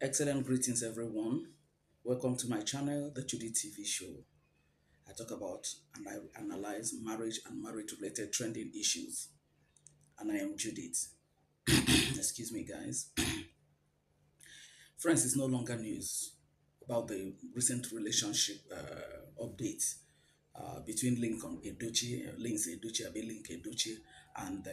Excellent greetings, everyone. Welcome to my channel, the Judy TV show. I talk about and I analyze marriage and marriage related trending issues. And I am Judith. Excuse me, guys. Friends, is no longer news about the recent relationship update between Lincoln Edochie, Links Edochie, Abi Link Edochie, and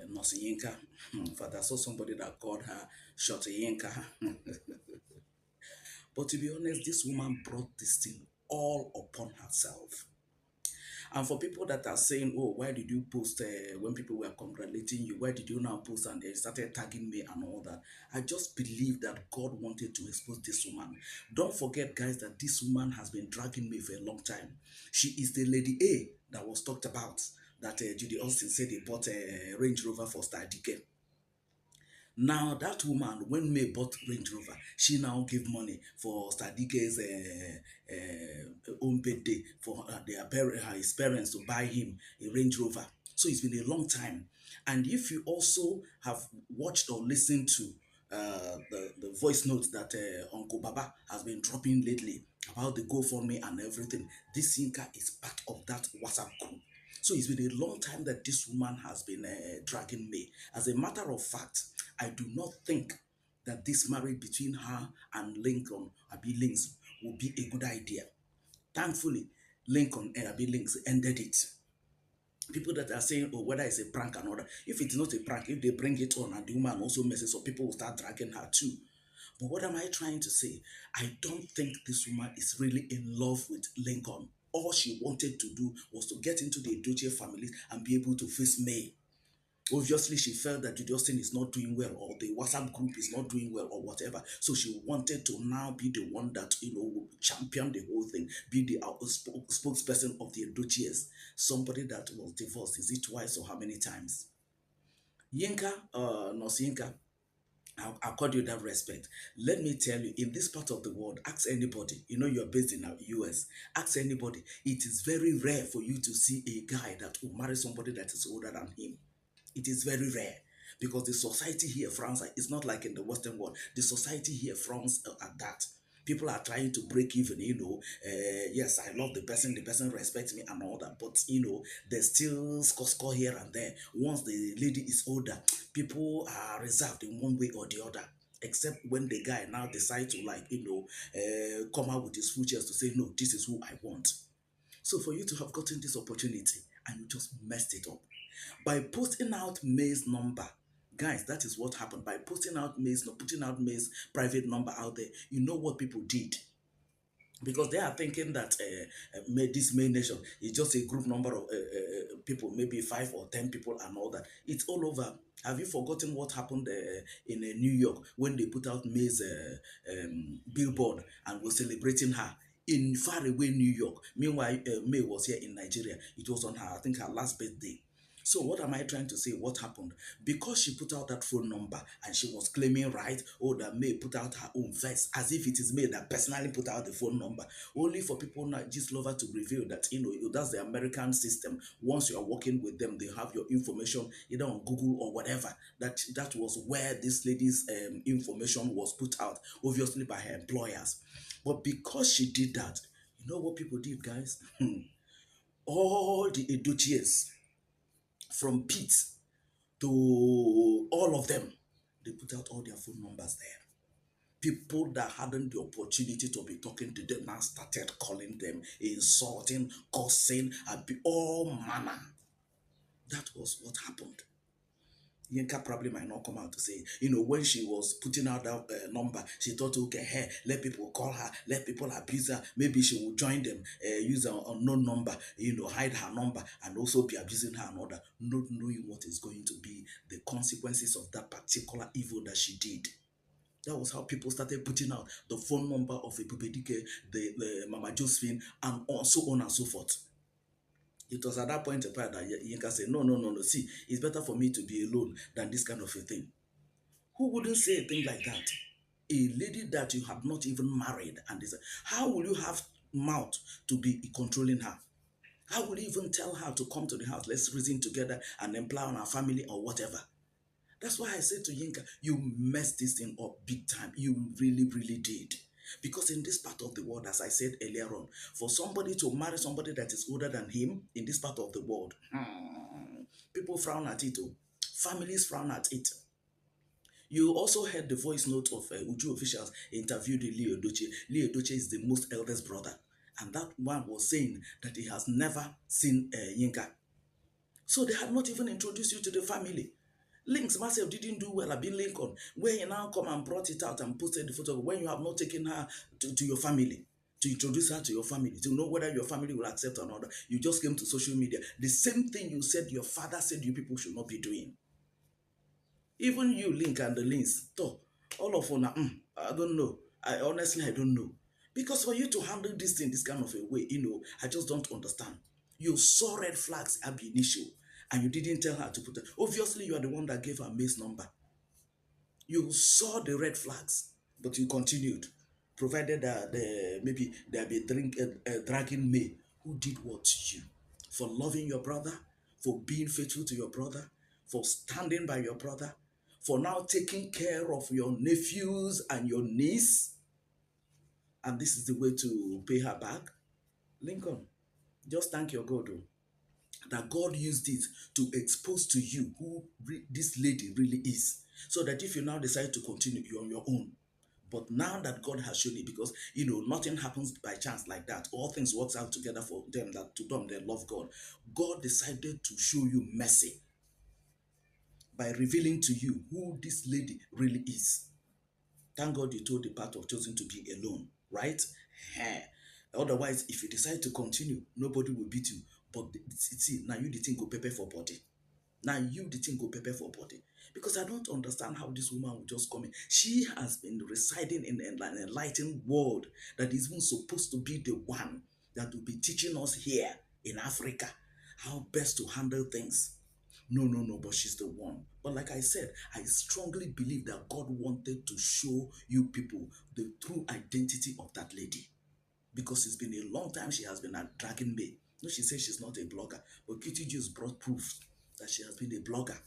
Nurse Yinka. In fact, I saw somebody that called her Short Yinka. But to be honest, this woman brought this thing all upon herself. And for people that are saying, oh, why did you post when people were congratulating you? Why did you now post and they started tagging me and all that? I just believe that God wanted to expose this woman. Don't forget, guys, that this woman has been dragging me for a long time. She is the Lady A that was talked about, that Judy Austin said he bought a Range Rover for Star DK. Now that woman, when May bought Range Rover, she now gave money for Stadike's own birthday for his parents to buy him a Range Rover. So it's been a long time. And if you also have watched or listened to the voice notes that Uncle Baba has been dropping lately about the GoFundMe and everything, this Yinka is part of that WhatsApp group. So it's been a long time that this woman has been dragging me. As a matter of fact, I do not think that this marriage between her and Lincoln Abi Links will be a good idea. Thankfully, Lincoln and Abi Links ended it. People that are saying, oh, whether it's a prank or not, if it's not a prank, if they bring it on and the woman also messes up, people will start dragging her too. But what am I trying to say? I don't think this woman is really in love with Lincoln. All she wanted to do was to get into the Edochie family and be able to face May. Obviously, she felt that Judy Austin is not doing well, or the WhatsApp group is not doing well, or whatever. So she wanted to now be the one that will champion the whole thing, be the spokesperson of the Edochies. Somebody that was divorced, is it twice or how many times? Yinka, Nurse Yinka, I accord you that respect. Let me tell you, in this part of the world, ask anybody, you're based in the US, ask anybody, it is very rare for you to see a guy that will marry somebody that is older than him. It is very rare because the society here frowns is not like in the Western world. The society here frowns at that. People are trying to break even, yes, I love the person respects me and all that, but there's still score here and there. Once the lady is older, people are reserved in one way or the other. Except when the guy now decides to come out with his full chest to say, no, this is who I want. So for you to have gotten this opportunity and you just messed it up by posting out May's number, guys, that is what happened. By posting out putting out May's private number out there, you know what people did, because they are thinking that this May Nation is just a group number of people, maybe 5 or 10 people and all that. It's all over. Have you forgotten what happened in New York when they put out May's billboard and was celebrating her in faraway New York? Meanwhile, May was here in Nigeria. It was on her, I think, her last birthday. So what am I trying to say? What happened? Because she put out that phone number and she was claiming, right, oh, that May put out her own verse, as if it is May that personally put out the phone number, only for people like this lover to reveal that, that's the American system. Once you are working with them, they have your information either on Google or whatever. That was where this lady's information was put out, obviously by her employers. But because she did that, you know what people did, guys? All the Edochies, from Pete to all of them, they put out all their phone numbers there. People that hadn't the opportunity to be talking to them now started calling them, insulting, cursing, and all manner. That was what happened. Yinka probably might not come out to say, when she was putting out that number, she thought, okay, hey, let people call her, let people abuse her. Maybe she will join them, use an unknown number, hide her number, and also be abusing her and all that, not knowing what is going to be the consequences of that particular evil that she did. That was how people started putting out the phone number of a Bubedike, the Mama Josephine, and so on and so forth. It was at that point in time that Yinka said, no, no, no, no. See, it's better for me to be alone than this kind of a thing. Who wouldn't say a thing like that? A lady that you have not even married, and this, how will you have mouth to be controlling her? How will you even tell her to come to the house? Let's reason together and then plan our family or whatever. That's why I said to Yinka, you messed this thing up big time. You really, really did. Because in this part of the world, as I said earlier on, for somebody to marry somebody that is older than him in this part of the world, people frown at it. Oh. Families frown at it. You also heard the voice note of Uju officials interviewed Leo Edochie. Leo Edochie is the most eldest brother. And that one was saying that he has never seen Yinka. So they had not even introduced you to the family. Links myself didn't do well. I've been Lincoln, where you now come and brought it out and posted the photo when you have not taken her to your family, to introduce her to your family, to know whether your family will accept or not. You just came to social media. The same thing you said your father said you people should not be doing. Even you, Link, and the links, all of them, I don't know. I don't know. Because for you to handle this thing this kind of a way, I just don't understand. You saw red flags ab initio, and you didn't tell her to put it. Obviously, you are the one that gave her May's number. You saw the red flags, but you continued, provided that maybe there be dragging May. Who did what to you? For loving your brother, for being faithful to your brother, for standing by your brother, for now taking care of your nephews and your niece, and this is the way to pay her back. Lincoln, just thank your God, oh, that God used it to expose to you who this lady really is. So that if you now decide to continue, you're on your own. But now that God has shown it, because nothing happens by chance like that. All things works out together for them that to them they love God. God decided to show you mercy by revealing to you who this lady really is. Thank God you told the part of choosing to be alone, right? Otherwise, if you decide to continue, nobody will beat you. But see, now you the thing go prepare for body. Now you the thing go prepare for body. Because I don't understand how this woman will just come in. She has been residing in an enlightened world that is even supposed to be the one that will be teaching us here in Africa how best to handle things. No, no, no, but she's the one. But like I said, I strongly believe that God wanted to show you people the true identity of that lady. Because it's been a long time she has been dragging me. No, she says she's not a blogger, but Kitty just brought proof that she has been a blogger.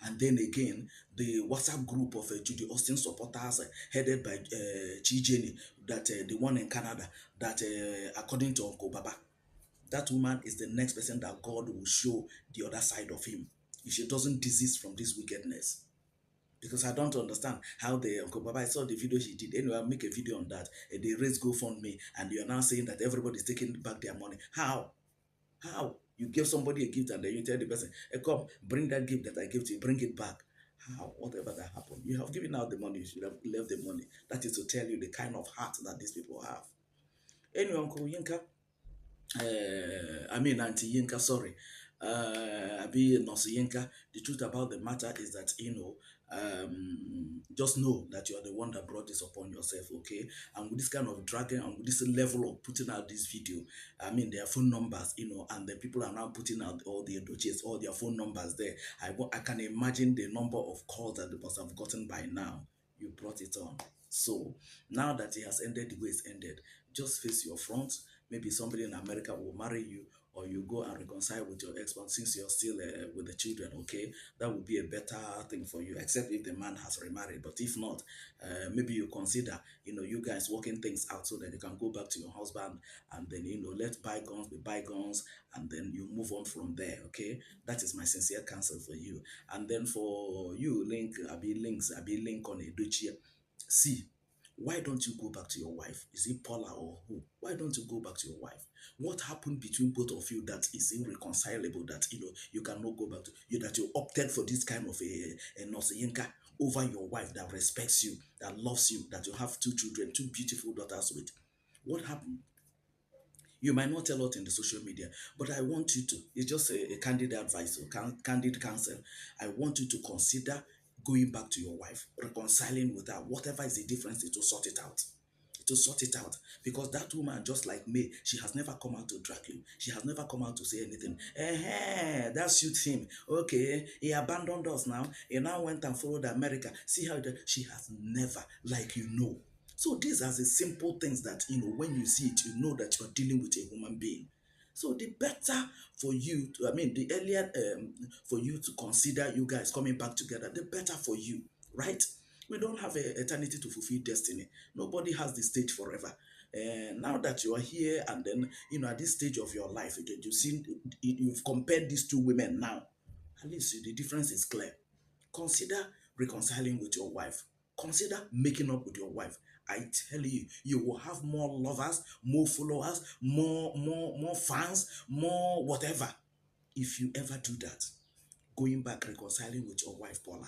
And then again, the WhatsApp group of Judy Austin supporters, headed by Chi Jenny, that the one in Canada, that according to Uncle Baba, that woman is the next person that God will show the other side of him if she doesn't desist from this wickedness. Because I don't understand how the Uncle Baba, I saw the video she did. Anyway, I'll make a video on that. They raised GoFundMe, and you're now saying that everybody's taking back their money. How? How? You give somebody a gift and then you tell the person, hey, come, bring that gift that I gave to you, bring it back. How? Whatever that happened. You have given out the money, you should have left the money. That is to tell you the kind of heart that these people have. Anyway, Uncle Yinka, Auntie Yinka, sorry. Abi Nurse Yinka, the truth about the matter is that, just know that you are the one that brought this upon yourself, okay? And with this kind of dragging and with this level of putting out this video, their phone numbers, and the people are now putting out all the Edochies, all their phone numbers there. I can imagine the number of calls that they must have gotten by now. You brought it on. So now that it has ended the way it's ended, just face your front. Maybe somebody in America will marry you, or you go and reconcile with your ex-man since you're still with the children, okay? That would be a better thing for you, except if the man has remarried. But if not, maybe you consider, you guys working things out so that you can go back to your husband and then, let bygones be bygones, and then you move on from there, okay? That is my sincere counsel for you. And then for you, Links, Link on Edochie, see, why don't you go back to your wife? Is it Paula or who? Why don't you go back to your wife? What happened between both of you that is irreconcilable, that you cannot go back to, that you opted for this kind of a Nurse Yinka over your wife that respects you, that loves you, that you have two children, two beautiful daughters with? What happened? You might not tell us in the social media, but I want you to, it's just a candid advice or candid counsel. I want you to consider going back to your wife, reconciling with her, whatever is the difference, to sort it out. To sort it out. Because that woman, just like me, she has never come out to drag you. She has never come out to say anything. That suits him. Okay, he abandoned us now. He now went and followed America. See how she has never, like So these are the simple things that, when you see it, you know that you're dealing with a human being. So the better for you, to, I mean, the earlier for you to consider you guys coming back together, the better for you, right? We don't have a eternity to fulfill destiny. Nobody has the stage forever. And now that you are here, and then at this stage of your life, you've seen, you've compared these two women now. At least the difference is clear. Consider reconciling with your wife. Consider making up with your wife. I tell you, you will have more lovers, more followers, more fans, more whatever. If you ever do that, going back reconciling with your wife, Paula,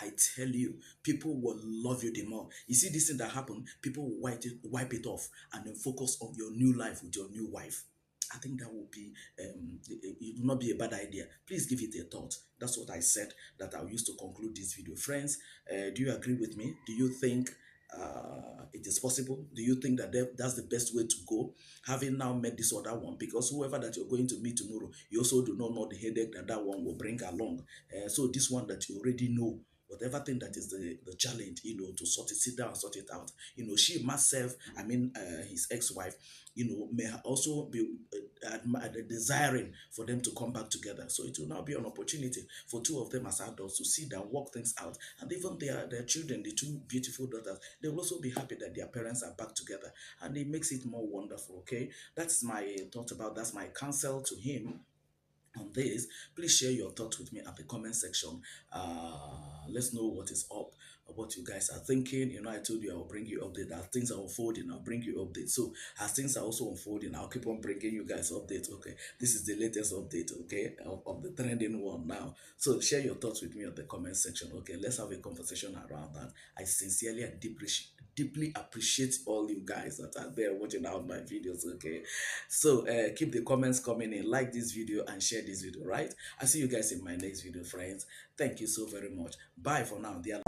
I tell you, people will love you the more. You see this thing that happened, people will wipe it off and then focus on your new life with your new wife. I think that would be, it will not be a bad idea. Please give it a thought. That's what I said that I'll use to conclude this video. Friends, do you agree with me? Do you think it is possible? Do you think that that's the best way to go? Having now met this other one, because whoever that you're going to meet tomorrow, you also do not know the headache that that one will bring along. So this one that you already know, whatever thing that is the challenge, to sort it, sit down, sort it out. She myself, I mean, his ex-wife, may also be desiring for them to come back together. So it will now be an opportunity for two of them as adults to sit down, work things out, and even their children, the two beautiful daughters, they will also be happy that their parents are back together, and it makes it more wonderful. Okay, that's my thought about. That's my counsel to him on this. Please share your thoughts with me at the comment section. Let's know what is up, what you guys are thinking. I told you I'll bring you update as things are unfolding. I'll bring you updates. So as things are also unfolding, I'll keep on bringing you guys updates. Okay, this is the latest update. Okay, of the trending one now. So share your thoughts with me at the comment section. Okay, let's have a conversation around that. I sincerely and deeply appreciate all you guys that are there watching out my videos. Okay, so keep the comments coming in, like this video and share this video, right? I'll see you guys in my next video, friends. Thank you so very much. Bye for now, dear.